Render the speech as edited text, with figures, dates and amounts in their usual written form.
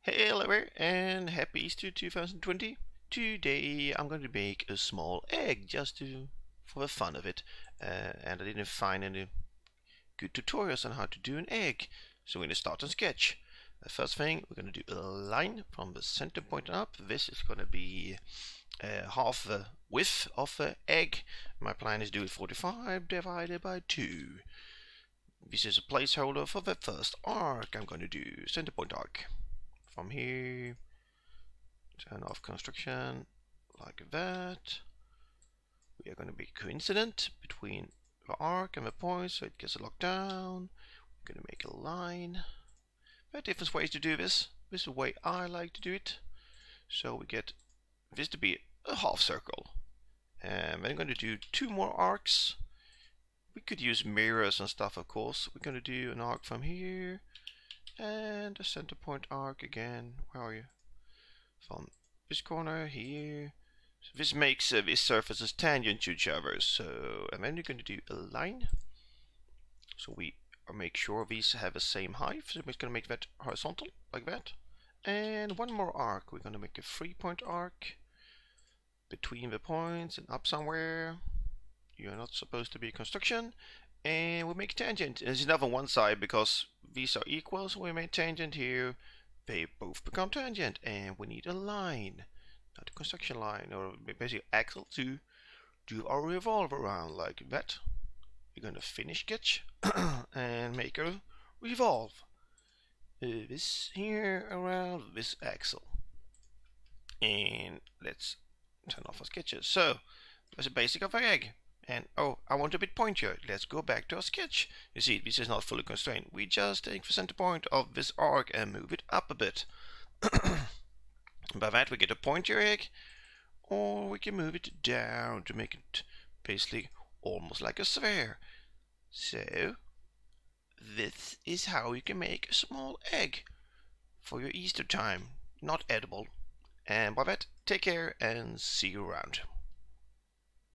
Hello there, and happy Easter 2020. Today I'm going to make a small egg for the fun of it, and I didn't find any good tutorials on how to do an egg, so we're going to start on Sketch. The first thing, we're going to do a line from the center point up. This is going to be half the width of the egg. My plan is to do it 45 divided by 2. This is a placeholder for the first arc. I'm going to do center point arc. From here, turn off construction like that. We are going to be coincident between the arc and the point, so it gets locked down. We're going to make a line. There are different ways to do this. This is the way I like to do it. So we get this to be a half circle. And then I'm going to do 2 more arcs. We could use mirrors and stuff, of course. We're going to do an arc from here. And a center point arc again. Where are you? From this corner here. So this makes these surfaces tangent to each other. So, and then you're going to do a line. So we make sure these have the same height. So we're going to make that horizontal like that. And 1 more arc. We're going to make a 3-point arc between the points and up somewhere. You're not supposed to be construction. And we make tangent. It's enough on one side because these are equal, so we make tangent here. They both become tangent, and we need a line, not a construction line, or basically axle to do our revolve around like that. We're going to finish sketch and make a revolve. This here around this axle. And let's turn off our sketches. So that's the basic of our egg. And oh, I want a bit pointier. Let's go back to our sketch. You see, this is not fully constrained. We just take the center point of this arc and move it up a bit. By that we get a pointier egg, or we can move it down to make it basically almost like a sphere. So this is how you can make a small egg for your Easter time. Not edible. And by that, take care and see you around.